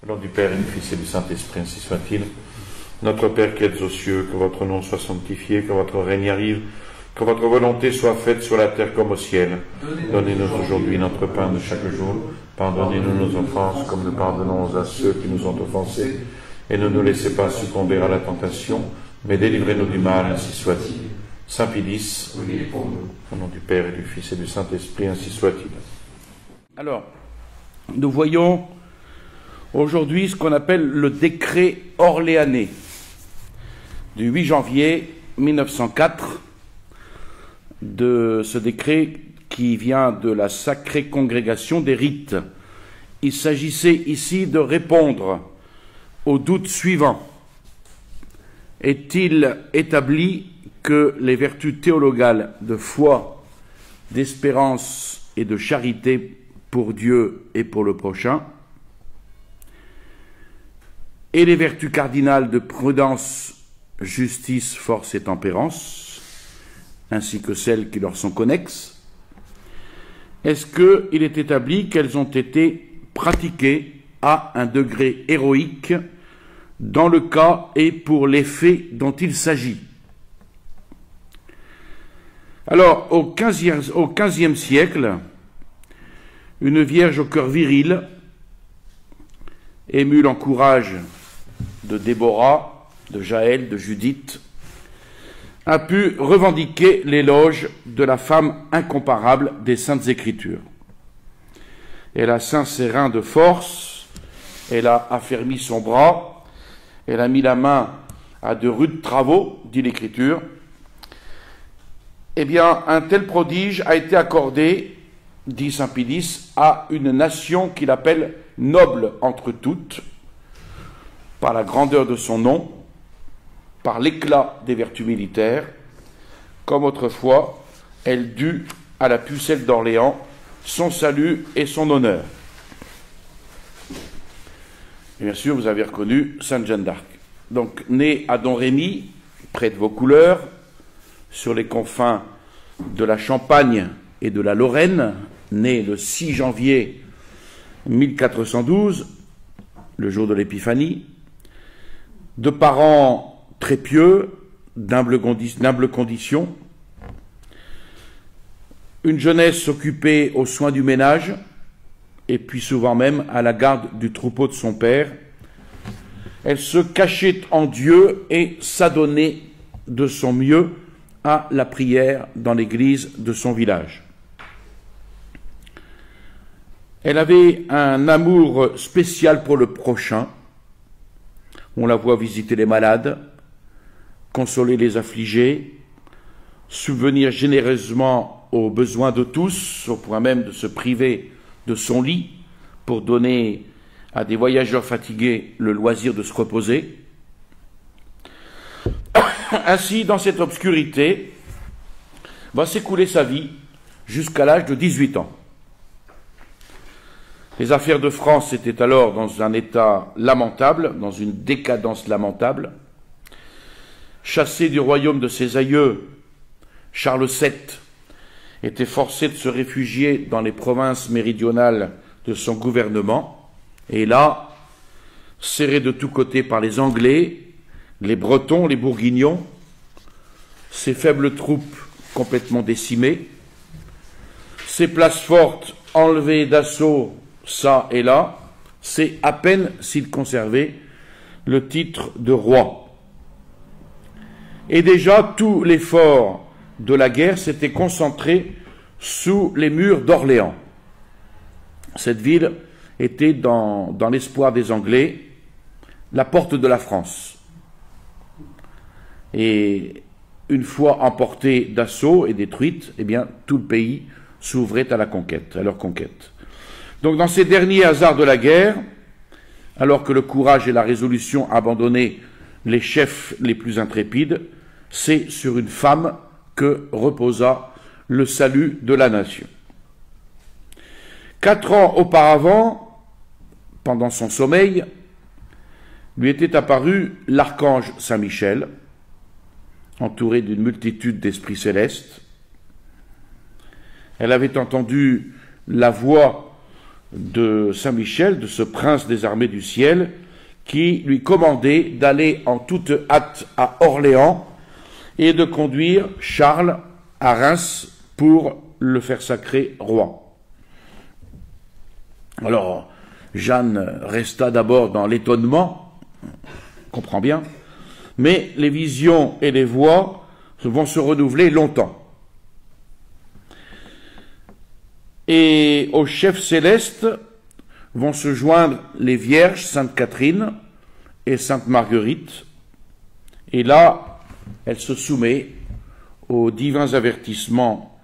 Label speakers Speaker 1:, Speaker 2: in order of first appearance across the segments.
Speaker 1: Au nom du Père et du Fils et du Saint-Esprit, ainsi soit-il. Notre Père qui êtes aux cieux, que votre nom soit sanctifié, que votre règne arrive, que votre volonté soit faite sur la terre comme au ciel. Donnez-nous aujourd'hui notre pain de chaque jour. Pardonnez-nous nos offenses, comme nous pardonnons à ceux qui nous ont offensés. Et ne nous laissez pas succomber à la tentation, mais délivrez-nous du mal, ainsi soit-il. Saint Pédis, au nom du Père et du Fils et du Saint-Esprit, ainsi soit-il.
Speaker 2: Alors, nous voyons aujourd'hui ce qu'on appelle le décret orléanais du 8 janvier 1904, de ce décret qui vient de la Sacrée Congrégation des Rites. Il s'agissait ici de répondre au doute suivant. Est-il établi que les vertus théologales de foi, d'espérance et de charité pour Dieu et pour le prochain, et les vertus cardinales de prudence, justice, force et tempérance, ainsi que celles qui leur sont connexes, est-ce qu'il est établi qu'elles ont été pratiquées à un degré héroïque dans le cas et pour les faits dont il s'agit? Alors, au XVe siècle, une vierge au cœur viril, émule en courage de Déborah, de Jaël, de Judith, a pu revendiquer l'éloge de la femme incomparable des Saintes Écritures. Elle a ceint ses reins de force, elle a affermi son bras, elle a mis la main à de rudes travaux, dit l'Écriture. Eh bien, un tel prodige a été accordé, dit saint Pédis, à une nation qu'il appelle noble entre toutes, par la grandeur de son nom, par l'éclat des vertus militaires, comme autrefois elle dut à la pucelle d'Orléans son salut et son honneur. Et bien sûr, vous avez reconnu Sainte Jeanne d'Arc. Donc, née à Domrémy, près de Vaucouleurs, sur les confins de la Champagne et de la Lorraine, née le 6 janvier 1412, le jour de l'Épiphanie, de parents très pieux, d'humble condition, une jeunesse occupée aux soins du ménage, et puis souvent même à la garde du troupeau de son père. Elle se cachait en Dieu et s'adonnait de son mieux à la prière dans l'église de son village. Elle avait un amour spécial pour le prochain. On la voit visiter les malades, consoler les affligés, subvenir généreusement aux besoins de tous, au point même de se priver de son lit pour donner à des voyageurs fatigués le loisir de se reposer. Ainsi, dans cette obscurité, va s'écouler sa vie jusqu'à l'âge de 18 ans. Les affaires de France étaient alors dans un état lamentable, dans une décadence lamentable. Chassé du royaume de ses aïeux, Charles VII était forcé de se réfugier dans les provinces méridionales de son gouvernement, et là, serré de tous côtés par les Anglais, les Bretons, les Bourguignons, ses faibles troupes complètement décimées, ses places fortes enlevées d'assaut ça et là, c'est à peine s'il conservait le titre de roi. Et déjà, tout l'effort de la guerre s'était concentré sous les murs d'Orléans. Cette ville était, dans l'espoir des Anglais, la porte de la France. Et une fois emportée d'assaut et détruite, eh bien, tout le pays s'ouvrait à la conquête, à leur conquête. Donc, dans ces derniers hasards de la guerre, alors que le courage et la résolution abandonnaient les chefs les plus intrépides, c'est sur une femme que reposa le salut de la nation. 4 ans auparavant, pendant son sommeil, lui était apparu l'archange Saint-Michel, entouré d'une multitude d'esprits célestes. Elle avait entendu la voix de Saint-Michel, de ce prince des armées du ciel, qui lui commandait d'aller en toute hâte à Orléans et de conduire Charles à Reims pour le faire sacrer roi. Alors, Jeanne resta d'abord dans l'étonnement, on comprend bien, mais les visions et les voix vont se renouveler longtemps. Et au chef céleste vont se joindre les vierges Sainte Catherine et Sainte Marguerite, et là, elle se soumet aux divins avertissements,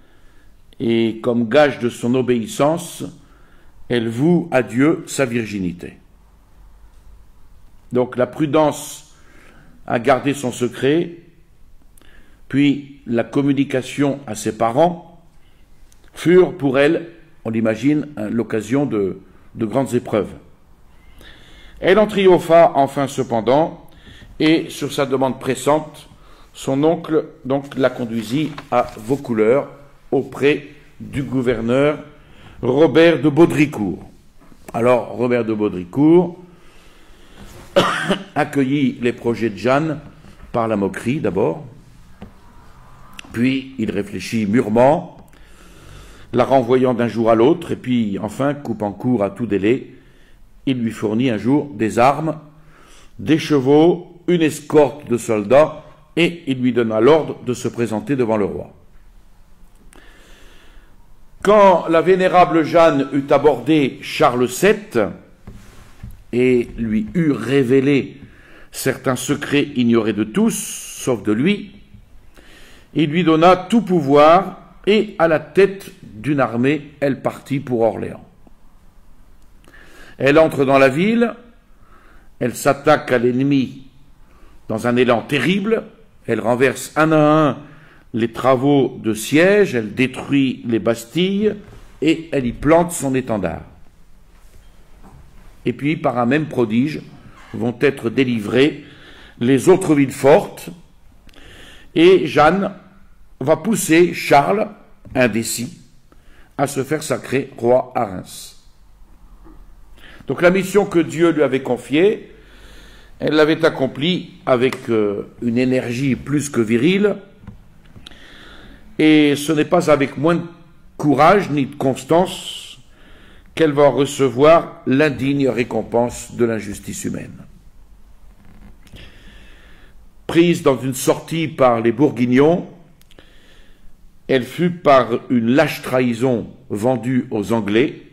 Speaker 2: et comme gage de son obéissance, elle voue à Dieu sa virginité. Donc la prudence à garder son secret, puis la communication à ses parents, furent pour elle, on l'imagine, l'occasion de grandes épreuves. Elle en triompha enfin cependant, et sur sa demande pressante, son oncle donc la conduisit à Vaucouleurs, auprès du gouverneur Robert de Baudricourt. Alors, Robert de Baudricourt accueillit les projets de Jeanne par la moquerie d'abord, puis il réfléchit mûrement, la renvoyant d'un jour à l'autre, et puis enfin, coupant court à tout délai, il lui fournit un jour des armes, des chevaux, une escorte de soldats, et il lui donna l'ordre de se présenter devant le roi. Quand la vénérable Jeanne eut abordé Charles VII et lui eut révélé certains secrets ignorés de tous, sauf de lui, il lui donna tout pouvoir, et à la tête d'une armée, elle partit pour Orléans. Elle entre dans la ville, elle s'attaque à l'ennemi dans un élan terrible, elle renverse un à un les travaux de siège, elle détruit les bastilles et elle y plante son étendard. Et puis, par un même prodige, vont être délivrées les autres villes fortes, et Jeanne va pousser Charles, indécis, à se faire sacrer roi à Reims. Donc la mission que Dieu lui avait confiée, elle l'avait accomplie avec une énergie plus que virile, et ce n'est pas avec moins de courage ni de constance qu'elle va recevoir l'indigne récompense de l'injustice humaine. Prise dans une sortie par les Bourguignons, elle fut par une lâche trahison vendue aux Anglais,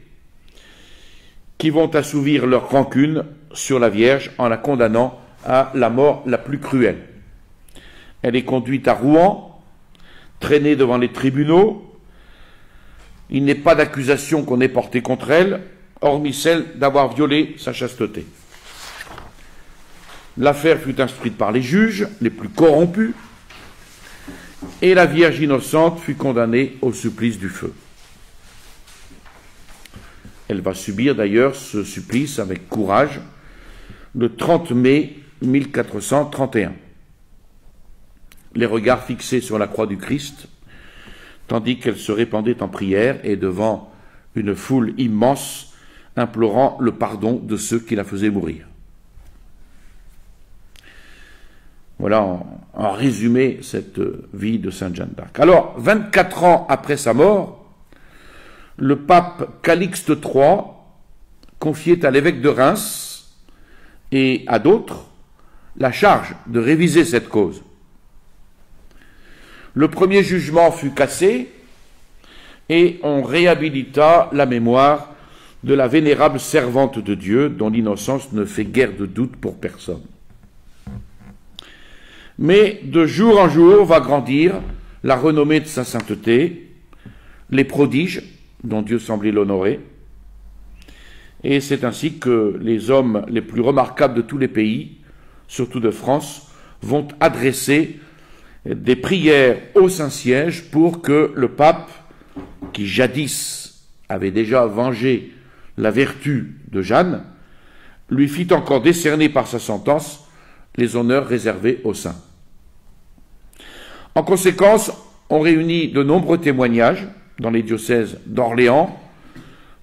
Speaker 2: qui vont assouvir leur rancune sur la Vierge en la condamnant à la mort la plus cruelle. Elle est conduite à Rouen, traînée devant les tribunaux. Il n'est pas d'accusation qu'on ait portée contre elle, hormis celle d'avoir violé sa chasteté. L'affaire fut instruite par les juges les plus corrompus, et la Vierge innocente fut condamnée au supplice du feu. Elle va subir d'ailleurs ce supplice avec courage le 30 mai 1431. Les regards fixés sur la croix du Christ, tandis qu'elle se répandait en prière et devant une foule immense, implorant le pardon de ceux qui la faisaient mourir. Voilà en résumé cette vie de Sainte Jeanne d'Arc. Alors, 24 ans après sa mort, le pape Calixte III confiait à l'évêque de Reims et à d'autres la charge de réviser cette cause. Le premier jugement fut cassé et on réhabilita la mémoire de la vénérable servante de Dieu dont l'innocence ne fait guère de doute pour personne. Mais de jour en jour va grandir la renommée de sa sainteté, les prodiges dont Dieu semblait l'honorer, et c'est ainsi que les hommes les plus remarquables de tous les pays, surtout de France, vont adresser des prières au Saint-Siège pour que le pape, qui jadis avait déjà vengé la vertu de Jeanne, lui fit encore décerner par sa sentence les honneurs réservés aux saints. En conséquence, on réunit de nombreux témoignages dans les diocèses d'Orléans,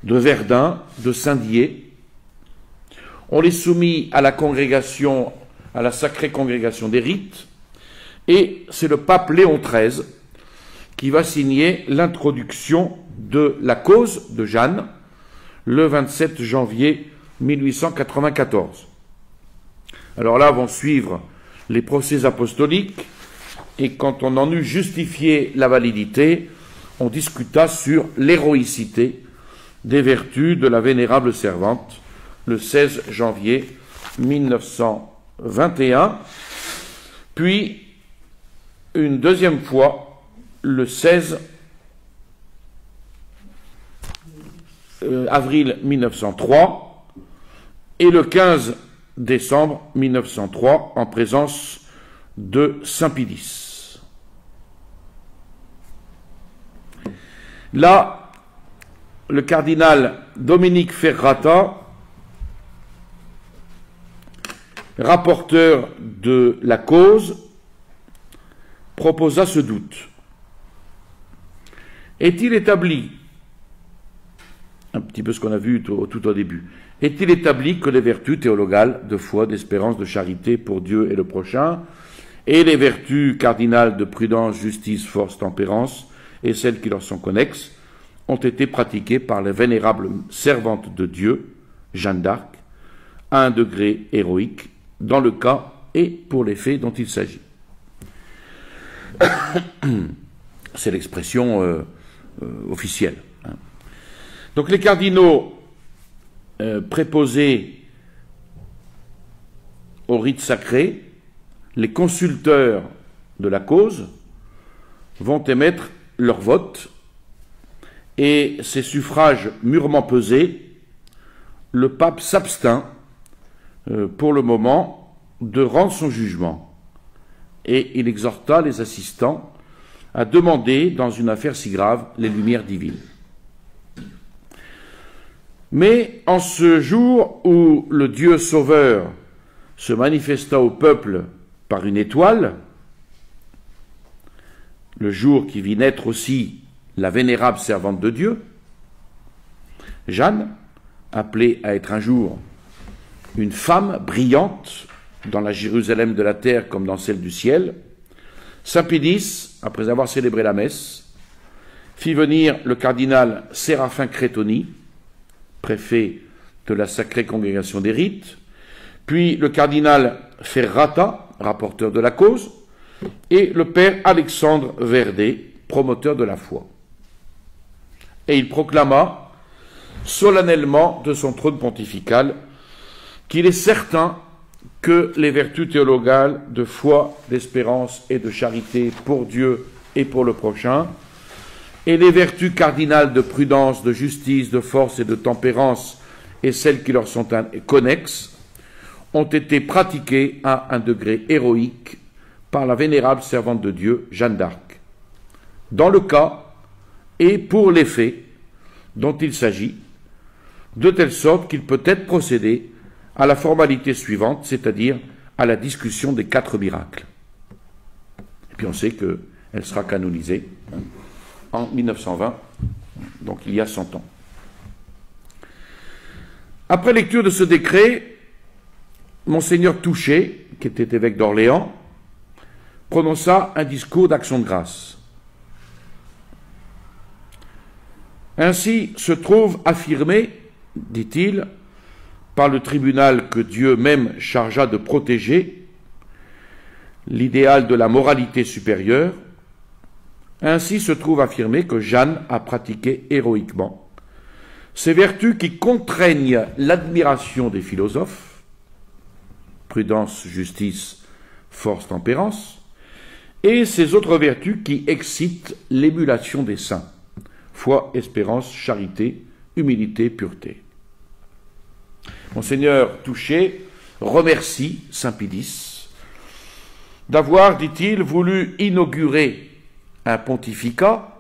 Speaker 2: de Verdun, de Saint-Dié. On les soumit à la congrégation, à la sacrée congrégation des rites, et c'est le pape Léon XIII qui va signer l'introduction de la cause de Jeanne le 27 janvier 1894. Alors là vont suivre les procès apostoliques, et quand on en eut justifié la validité, on discuta sur l'héroïcité des vertus de la vénérable servante le 16 janvier 1921, puis une deuxième fois le 16 avril 1903 et le 15 décembre 1903 en présence de Saint Pilice. Là, le cardinal Dominique Ferrata, rapporteur de la cause, proposa ce doute. Est-il établi, un petit peu ce qu'on a vu tout au début, est-il établi que les vertus théologales de foi, d'espérance, de charité pour Dieu et le prochain, et les vertus cardinales de prudence, justice, force, tempérance, et celles qui leur sont connexes, ont été pratiquées par les vénérables servantes de Dieu, Jeanne d'Arc, à un degré héroïque, dans le cas et pour les faits dont il s'agit. C'est l'expression officielle. Donc les cardinaux préposés au rite sacré, les consulteurs de la cause, vont émettre leur vote, et ces suffrages mûrement pesés, le pape s'abstint pour le moment de rendre son jugement, et il exhorta les assistants à demander, dans une affaire si grave, les lumières divines. Mais en ce jour où le Dieu sauveur se manifesta au peuple par une étoile, le jour qui vit naître aussi la vénérable servante de Dieu, Jeanne, appelée à être un jour une femme brillante dans la Jérusalem de la terre comme dans celle du ciel, Saint Pilice, après avoir célébré la messe, fit venir le cardinal Séraphin Crétoni, préfet de la Sacrée Congrégation des Rites, puis le cardinal Ferrata, rapporteur de la cause, et le père Alexandre Verdet, promoteur de la foi. Et il proclama solennellement de son trône pontifical qu'il est certain que les vertus théologales de foi, d'espérance et de charité pour Dieu et pour le prochain, et les vertus cardinales de prudence, de justice, de force et de tempérance, et celles qui leur sont connexes, ont été pratiquées à un degré héroïque par la vénérable servante de Dieu, Jeanne d'Arc, dans le cas et pour les faits dont il s'agit, de telle sorte qu'il peut être procédé à la formalité suivante, c'est-à-dire à la discussion des 4 miracles. Et puis on sait qu'elle sera canonisée en 1920, donc il y a 100 ans. Après lecture de ce décret, Monseigneur Touché, qui était évêque d'Orléans, prononça un discours d'action de grâce. Ainsi se trouve affirmé, dit-il, par le tribunal que Dieu même chargea de protéger, l'idéal de la moralité supérieure, ainsi se trouve affirmé que Jeanne a pratiqué héroïquement ces vertus qui contraignent l'admiration des philosophes, prudence, justice, force, tempérance, et ces autres vertus qui excitent l'émulation des saints, foi, espérance, charité, humilité, pureté. Monseigneur Touché remercie Saint Pilice d'avoir, dit-il, voulu inaugurer un pontificat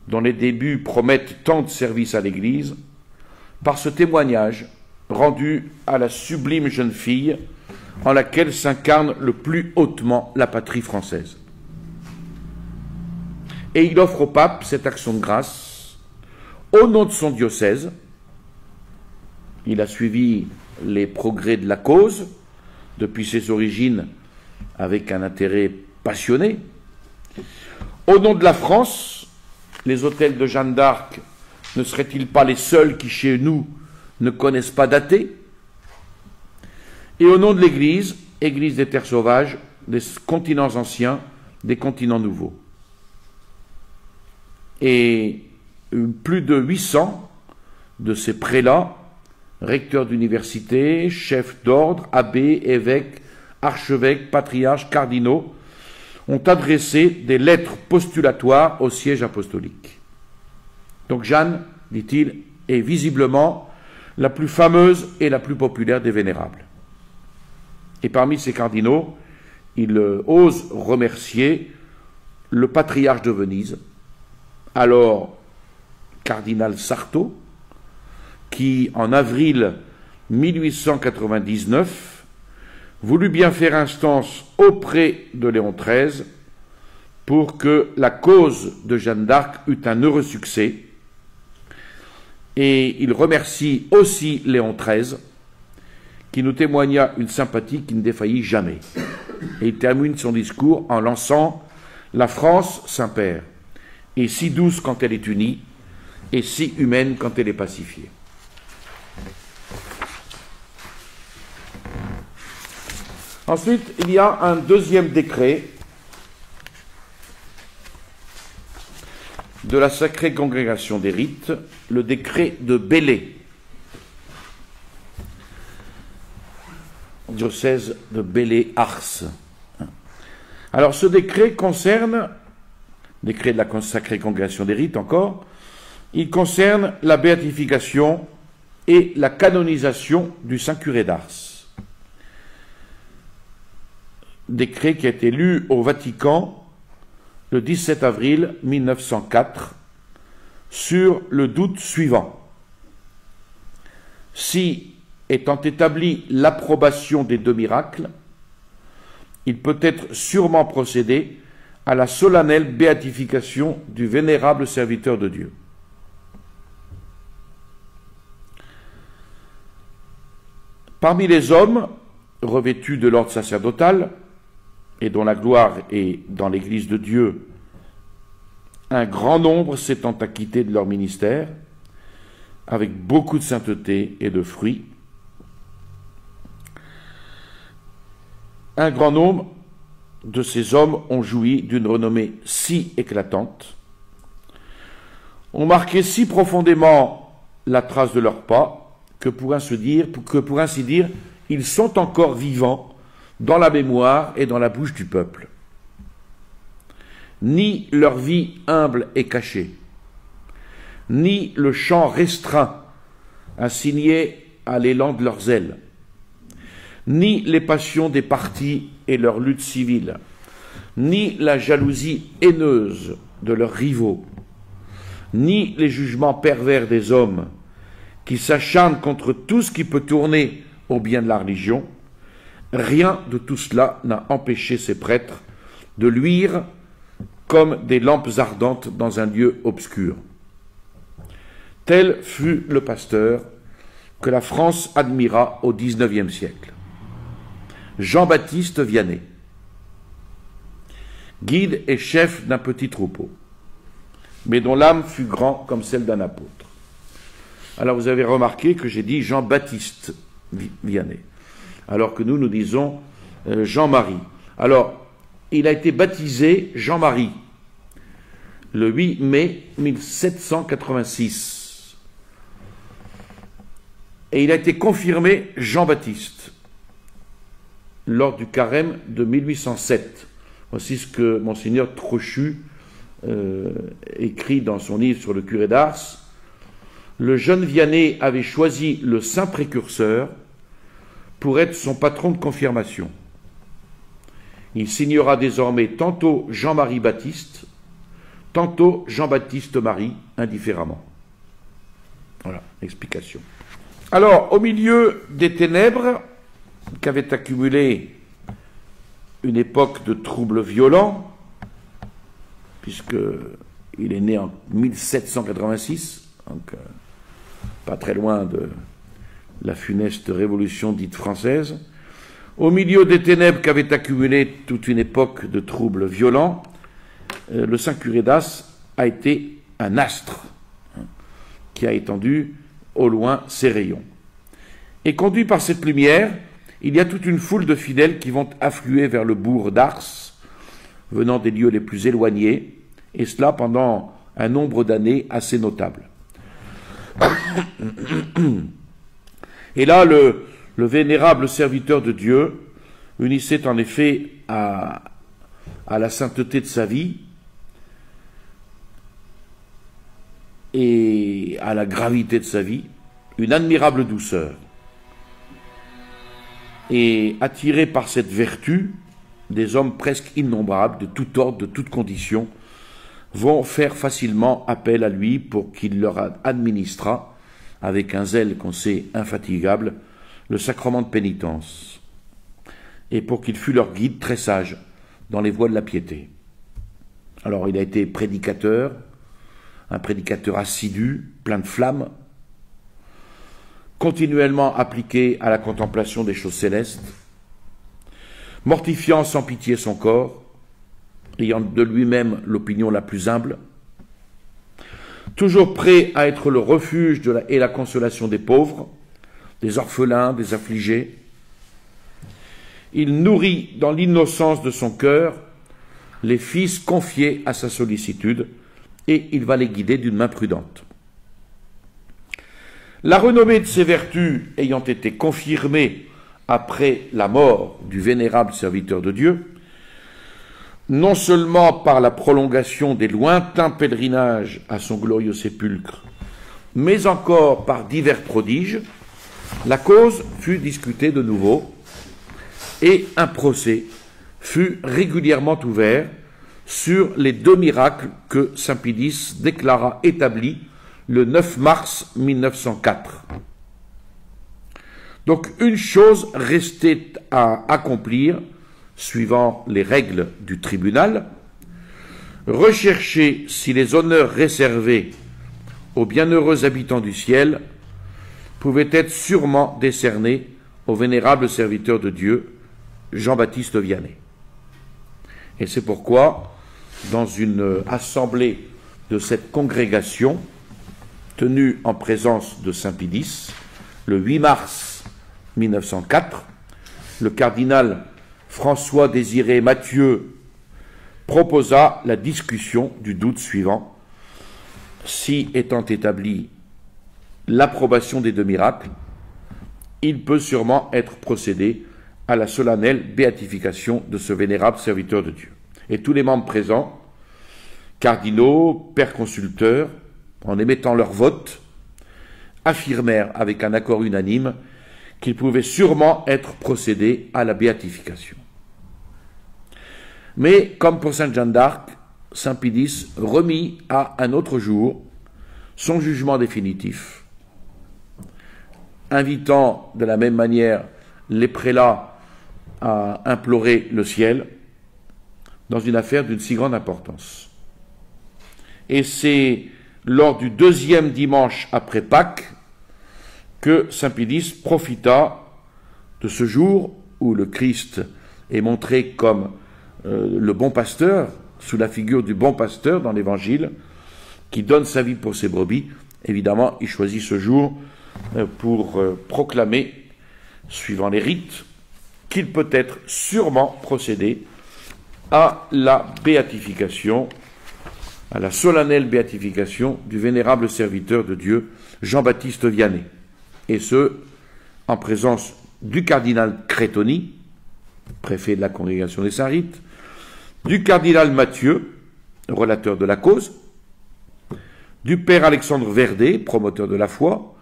Speaker 2: dont les débuts promettent tant de services à l'Église par ce témoignage rendu à la sublime jeune fille en laquelle s'incarne le plus hautement la patrie française. Et il offre au pape cette action de grâce au nom de son diocèse. Il a suivi les progrès de la cause depuis ses origines avec un intérêt passionné. Au nom de la France, les hôtels de Jeanne d'Arc ne seraient-ils pas les seuls qui, chez nous, ne connaissent pas d'athée? Et au nom de l'Église, Église des terres sauvages, des continents anciens, des continents nouveaux. Et plus de 800 de ces prélats, recteurs d'université, chefs d'ordre, abbés, évêques, archevêques, patriarches, cardinaux, ont adressé des lettres postulatoires au siège apostolique. Donc Jeanne, dit-il, est visiblement la plus fameuse et la plus populaire des vénérables. Et parmi ces cardinaux, il ose remercier le patriarche de Venise, alors cardinal Sarto, qui, en avril 1899, voulut bien faire instance auprès de Léon XIII pour que la cause de Jeanne d'Arc eût un heureux succès. Et il remercie aussi Léon XIII, qui nous témoigna une sympathie qui ne défaillit jamais. Et il termine son discours en lançant « La France, Saint-Père, est si douce quand elle est unie, et si humaine quand elle est pacifiée. » Ensuite, il y a un deuxième décret de la Sacrée Congrégation des Rites, le décret de Belley, diocèse de Belley-Ars. Alors ce décret concerne, décret de la Sacrée Congrégation des Rites encore, il concerne la béatification et la canonisation du Saint-Curé d'Ars. Décret qui a été lu au Vatican le 17 avril 1904 sur le doute suivant. Si, étant établie l'approbation des deux miracles, il peut être sûrement procédé à la solennelle béatification du vénérable serviteur de Dieu. Parmi les hommes revêtus de l'ordre sacerdotal, et dont la gloire est dans l'Église de Dieu, un grand nombre s'étant acquittés de leur ministère, avec beaucoup de sainteté et de fruits. Un grand nombre de ces hommes ont joui d'une renommée si éclatante, ont marqué si profondément la trace de leurs pas, que pour ainsi dire, ils sont encore vivants dans la mémoire et dans la bouche du peuple. Ni leur vie humble et cachée, ni le champ restreint assigné à l'élan de leurs ailes, ni les passions des partis et leurs luttes civiles, ni la jalousie haineuse de leurs rivaux, ni les jugements pervers des hommes qui s'acharnent contre tout ce qui peut tourner au bien de la religion, rien de tout cela n'a empêché ces prêtres de luire comme des lampes ardentes dans un lieu obscur. Tel fut le pasteur que la France admira au XIXe siècle. Jean-Baptiste Vianney, guide et chef d'un petit troupeau, mais dont l'âme fut grande comme celle d'un apôtre. Alors vous avez remarqué que j'ai dit Jean-Baptiste Vianney, alors que nous disons Jean-Marie. Alors, il a été baptisé Jean-Marie le 8 mai 1786. Et il a été confirmé Jean-Baptiste lors du carême de 1807. Voici ce que Monseigneur Trochu écrit dans son livre sur le curé d'Ars. Le jeune Vianney avait choisi le saint précurseur pour être son patron de confirmation. Il signera désormais tantôt Jean-Marie Baptiste, tantôt Jean-Baptiste Marie, indifféremment. Voilà, explication. Alors, au milieu des ténèbres qu'avait accumulé une époque de troubles violents, puisqu'il est né en 1786, donc pas très loin de la funeste révolution dite française. Au milieu des ténèbres qu'avait accumulé toute une époque de troubles violents, le saint curé d'As a été un astre qui a étendu au loin ses rayons. Et conduit par cette lumière, il y a toute une foule de fidèles qui vont affluer vers le bourg d'Ars, venant des lieux les plus éloignés, et cela pendant un nombre d'années assez notable. Et là, le vénérable serviteur de Dieu unissait en effet à la sainteté de sa vie et à la gravité de sa vie une admirable douceur. Et attiré par cette vertu, des hommes presque innombrables, de tout ordre, de toutes conditions, vont faire facilement appel à lui pour qu'il leur administra, avec un zèle qu'on sait infatigable, le sacrement de pénitence, et pour qu'il fût leur guide très sage dans les voies de la piété. Alors il a été prédicateur, un prédicateur assidu, plein de flammes, continuellement appliqué à la contemplation des choses célestes, mortifiant sans pitié son corps, ayant de lui-même l'opinion la plus humble, toujours prêt à être le refuge et la consolation des pauvres, des orphelins, des affligés. Il nourrit dans l'innocence de son cœur les fils confiés à sa sollicitude, et il va les guider d'une main prudente. La renommée de ses vertus ayant été confirmée après la mort du vénérable serviteur de Dieu, non seulement par la prolongation des lointains pèlerinages à son glorieux sépulcre, mais encore par divers prodiges, la cause fut discutée de nouveau et un procès fut régulièrement ouvert sur les 2 miracles que saint Pidis déclara établis le 9 mars 1904. Donc une chose restait à accomplir, suivant les règles du tribunal, rechercher si les honneurs réservés aux bienheureux habitants du ciel pouvaient être sûrement décernés au vénérable serviteur de Dieu, Jean-Baptiste Vianney. Et c'est pourquoi, dans une assemblée de cette congrégation, tenue en présence de saint Pidis, le 8 mars 1904, le cardinal François-Désiré Mathieu proposa la discussion du doute suivant: si étant établie l'approbation des 2 miracles, il peut sûrement être procédé à la solennelle béatification de ce vénérable serviteur de Dieu. Et tous les membres présents, cardinaux, pères consulteurs, en émettant leur vote, affirmèrent avec un accord unanime qu'il pouvait sûrement être procédé à la béatification. Mais, comme pour sainte Jeanne d'Arc, saint Pidis remit à un autre jour son jugement définitif, invitant de la même manière les prélats à implorer le ciel dans une affaire d'une si grande importance. Et c'est lors du 2e dimanche après Pâques que saint Pidis profita de ce jour où le Christ est montré comme le bon pasteur, sous la figure du bon pasteur dans l'Évangile, qui donne sa vie pour ses brebis. Évidemment, il choisit ce jour pour proclamer, suivant les rites, qu'il peut être sûrement procédé à la béatification, à la solennelle béatification du vénérable serviteur de Dieu, Jean-Baptiste Vianney, et ce, en présence du cardinal Crétoni, préfet de la Congrégation des Saints-Rites, du cardinal Mathieu, relateur de la cause, du père Alexandre Verdet, promoteur de la foi,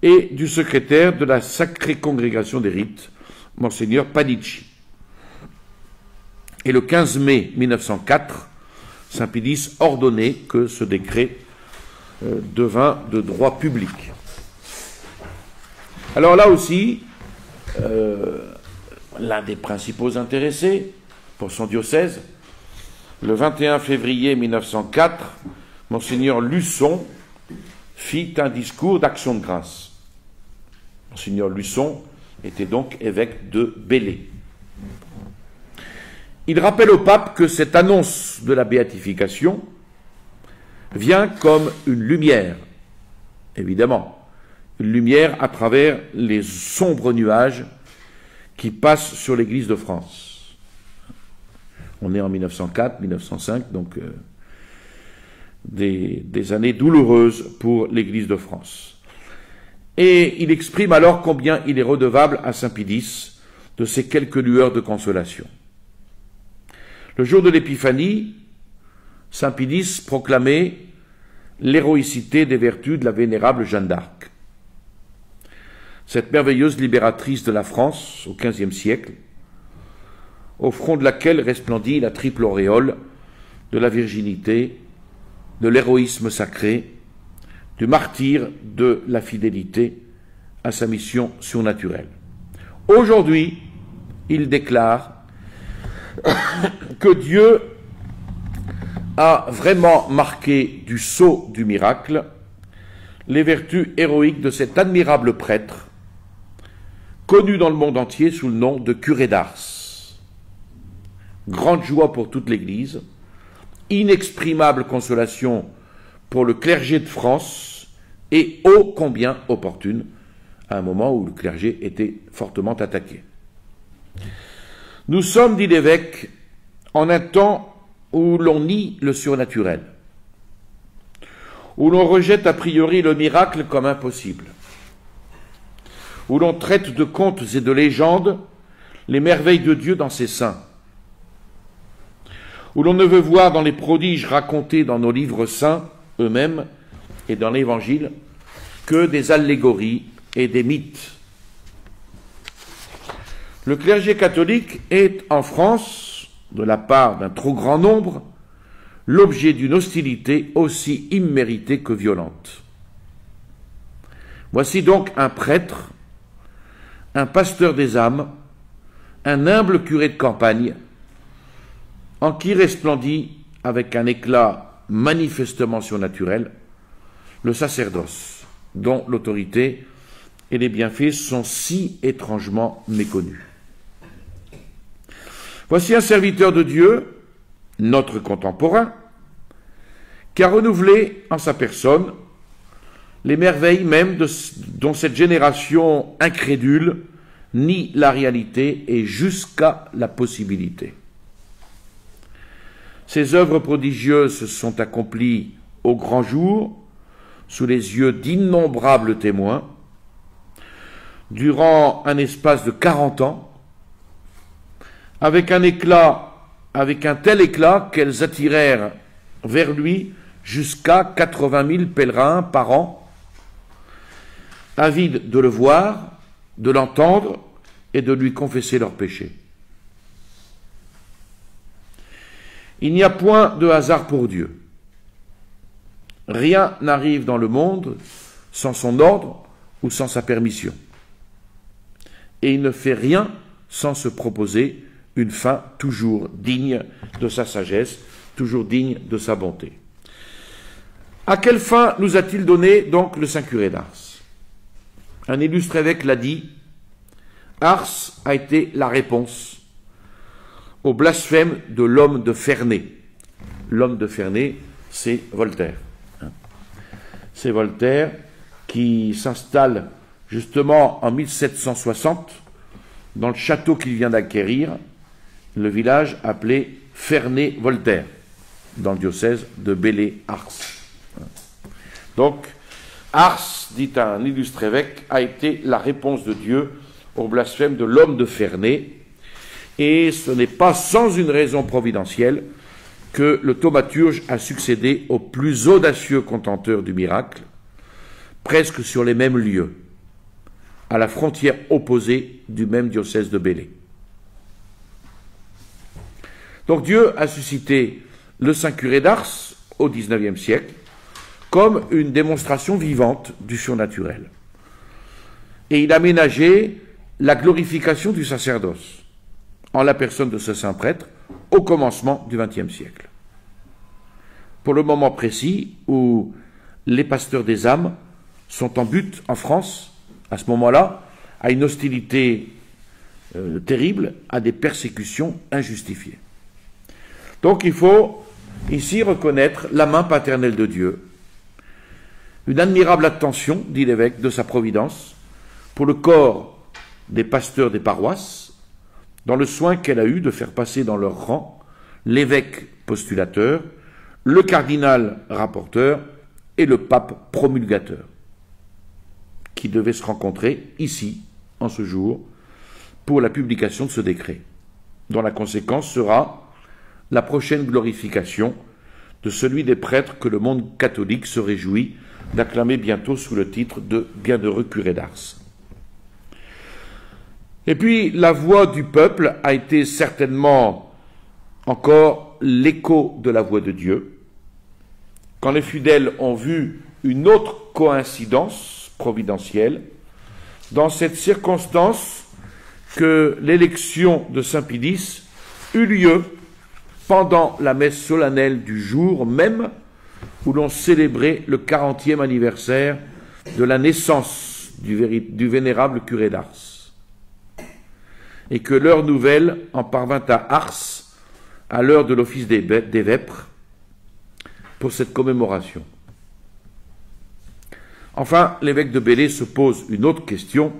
Speaker 2: et du secrétaire de la Sacrée Congrégation des Rites, Monseigneur Panici. Et le 15 mai 1904, saint Pidis ordonnait que ce décret devint de droit public. Alors là aussi, l'un des principaux intéressés pour son diocèse, le 21 février 1904, Monseigneur Luçon fit un discours d'action de grâce. Monseigneur Luçon était donc évêque de Belley. Il rappelle au pape que cette annonce de la béatification vient comme une lumière, évidemment, une lumière à travers les sombres nuages qui passent sur l'Église de France. On est en 1904, 1905, donc des années douloureuses pour l'Église de France. Et il exprime alors combien il est redevable à Saint Pie X de ces quelques lueurs de consolation. Le jour de l'Épiphanie, Saint Pie X proclamait l'héroïcité des vertus de la vénérable Jeanne d'Arc. Cette merveilleuse libératrice de la France au XVe siècle, au front de laquelle resplendit la triple auréole de la virginité, de l'héroïsme sacré, du martyre de la fidélité à sa mission surnaturelle. Aujourd'hui, il déclare que Dieu a vraiment marqué du sceau du miracle les vertus héroïques de cet admirable prêtre, connu dans le monde entier sous le nom de curé d'Ars. Grande joie pour toute l'Église, inexprimable consolation pour le clergé de France et ô combien opportune à un moment où le clergé était fortement attaqué. Nous sommes, dit l'évêque, en un temps où l'on nie le surnaturel, où l'on rejette a priori le miracle comme impossible, où l'on traite de contes et de légendes les merveilles de Dieu dans ses saints, où l'on ne veut voir dans les prodiges racontés dans nos livres saints eux-mêmes et dans l'Évangile que des allégories et des mythes. Le clergé catholique est en France, de la part d'un trop grand nombre, l'objet d'une hostilité aussi imméritée que violente. Voici donc un prêtre, un pasteur des âmes, un humble curé de campagne, en qui resplendit, avec un éclat manifestement surnaturel, le sacerdoce, dont l'autorité et les bienfaits sont si étrangement méconnus. Voici un serviteur de Dieu, notre contemporain, qui a renouvelé en sa personne les merveilles même dont cette génération incrédule nie la réalité et jusqu'à la possibilité. Ces œuvres prodigieuses se sont accomplies au grand jour, sous les yeux d'innombrables témoins, durant un espace de 40 ans, avec un tel éclat qu'elles attirèrent vers lui jusqu'à 80 000 pèlerins par an, avides de le voir, de l'entendre et de lui confesser leurs péchés. Il n'y a point de hasard pour Dieu. Rien n'arrive dans le monde sans son ordre ou sans sa permission. Et il ne fait rien sans se proposer une fin toujours digne de sa sagesse, toujours digne de sa bonté. À quelle fin nous a-t-il donné donc le Saint Curé d'Ars? Un illustre évêque l'a dit, Ars a été la réponse au blasphème de l'homme de Ferney. L'homme de Ferney, c'est Voltaire. C'est Voltaire qui s'installe justement en 1760 dans le château qu'il vient d'acquérir, le village appelé Ferney-Voltaire, dans le diocèse de Belley-Ars. Donc, Ars, dit un illustre évêque, a été la réponse de Dieu au blasphème de l'homme de Ferney, et ce n'est pas sans une raison providentielle que le thaumaturge a succédé au plus audacieux contenteur du miracle, presque sur les mêmes lieux, à la frontière opposée du même diocèse de Belley. Donc Dieu a suscité le Saint Curé d'Ars au XIXe siècle comme une démonstration vivante du surnaturel. Et il a ménagé la glorification du sacerdoce en la personne de ce saint prêtre au commencement du XXe siècle. Pour le moment précis où les pasteurs des âmes sont en butte en France, à ce moment-là, à une hostilité terrible, à des persécutions injustifiées. Donc il faut ici reconnaître la main paternelle de Dieu, une admirable attention, dit l'évêque, de sa providence, pour le corps des pasteurs des paroisses, dans le soin qu'elle a eu de faire passer dans leur rang l'évêque postulateur, le cardinal rapporteur et le pape promulgateur, qui devaient se rencontrer ici, en ce jour, pour la publication de ce décret, dont la conséquence sera la prochaine glorification de celui des prêtres que le monde catholique se réjouit d'acclamer bientôt sous le titre de Bienheureux curé d'Ars. Et puis, la voix du peuple a été certainement encore l'écho de la voix de Dieu. Quand les fidèles ont vu une autre coïncidence providentielle, dans cette circonstance que l'élection de Saint Pie X eut lieu pendant la messe solennelle du jour même où l'on célébrait le 40e anniversaire de la naissance du vénérable curé d'Ars, et que l'heure nouvelle en parvint à Ars à l'heure de l'office des vêpres pour cette commémoration. Enfin, l'évêque de Belley se pose une autre question.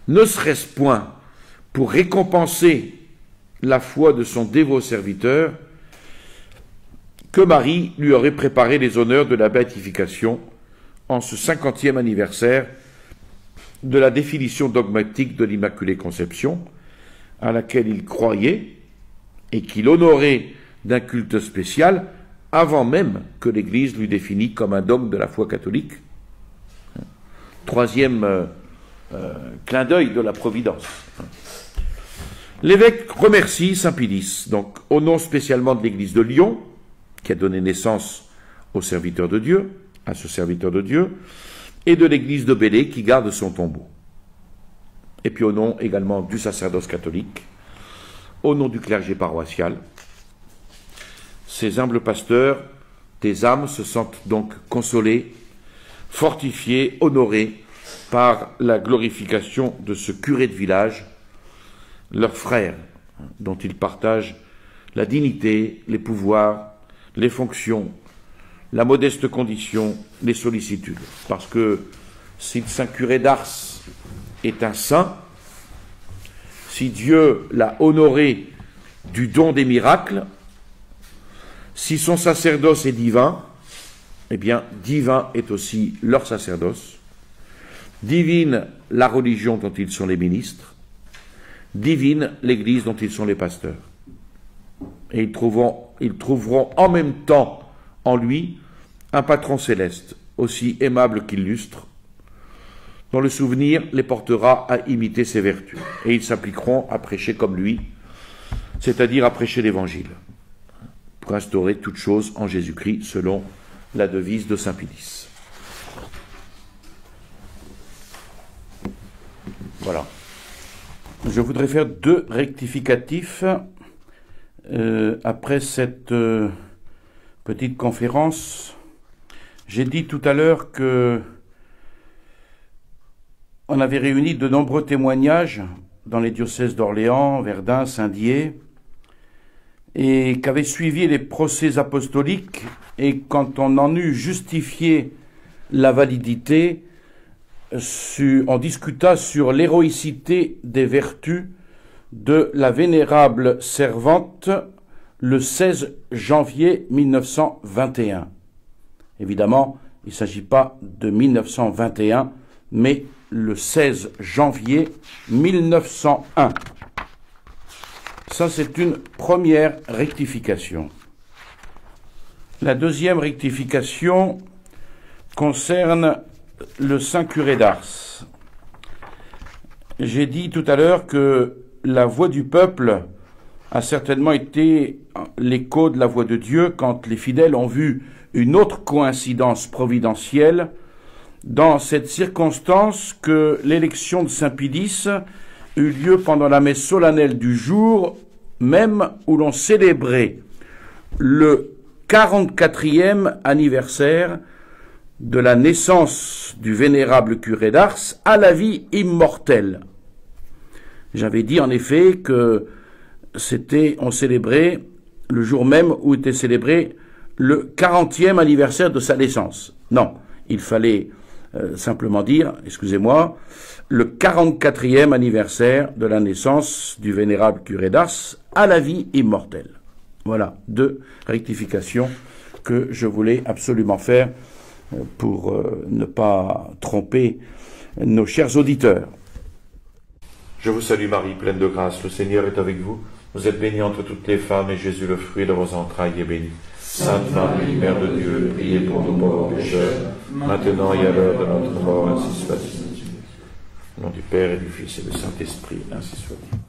Speaker 2: Ne serait-ce point pour récompenser la foi de son dévot serviteur que Marie lui aurait préparé les honneurs de la béatification en ce 50e anniversaire de la définition dogmatique de l'Immaculée Conception, à laquelle il croyait et qu'il honorait d'un culte spécial avant même que l'Église lui définît comme un dogme de la foi catholique. Troisième clin d'œil de la Providence. L'évêque remercie Saint Pie X, donc au nom spécialement de l'Église de Lyon, qui a donné naissance au serviteur de Dieu, à ce serviteur de Dieu, et de l'Église de Belley qui garde son tombeau. Et puis au nom également du sacerdoce catholique, au nom du clergé paroissial. Ces humbles pasteurs des âmes se sentent donc consolés, fortifiés, honorés par la glorification de ce curé de village, leur frère, dont ils partagent la dignité, les pouvoirs, les fonctions, la modeste condition, les sollicitudes. Parce que si le saint curé d'Ars est un saint, si Dieu l'a honoré du don des miracles, si son sacerdoce est divin, eh bien, divin est aussi leur sacerdoce, divine la religion dont ils sont les ministres, divine l'Église dont ils sont les pasteurs. Et ils trouveront en même temps en lui un patron céleste, aussi aimable qu'illustre, dont le souvenir les portera à imiter ses vertus. Et ils s'appliqueront à prêcher comme lui, c'est-à-dire à prêcher l'Évangile, pour instaurer toutes choses en Jésus-Christ, selon la devise de Saint Pie X. Voilà. Je voudrais faire 2 rectificatifs après cette petite conférence. J'ai dit tout à l'heure que on avait réuni de nombreux témoignages dans les diocèses d'Orléans, Verdun, Saint-Dié, et qu'avaient suivi les procès apostoliques, et quand on en eut justifié la validité, on discuta sur l'héroïcité des vertus de la vénérable servante le 16 janvier 1921. Évidemment, il ne s'agit pas de 1921, mais le 16 janvier 1901. Ça, c'est une première rectification. La deuxième rectification concerne le saint curé d'Ars. J'ai dit tout à l'heure que la voix du peuple a certainement été l'écho de la voix de Dieu quand les fidèles ont vu une autre coïncidence providentielle dans cette circonstance que l'élection de Saint Pie X eut lieu pendant la messe solennelle du jour même où l'on célébrait le 44e anniversaire de la naissance du vénérable curé d'Ars à la vie immortelle. J'avais dit en effet que on célébrait le jour même où était célébré le 40e anniversaire de sa naissance. Non, il fallait simplement dire, excusez-moi, le 44e anniversaire de la naissance du vénérable curé d'Ars à la vie immortelle. Voilà, 2 rectifications que je voulais absolument faire pour ne pas tromper nos chers auditeurs.
Speaker 1: Je vous salue Marie, pleine de grâce, le Seigneur est avec vous. Vous êtes bénie entre toutes les femmes, et Jésus, le fruit de vos entrailles, est béni. Sainte Marie, Mère de Dieu, priez pour nous pauvres pécheurs, maintenant et à l'heure de notre mort, ainsi soit-il. Au nom du Père et du Fils et du Saint-Esprit, ainsi soit-il.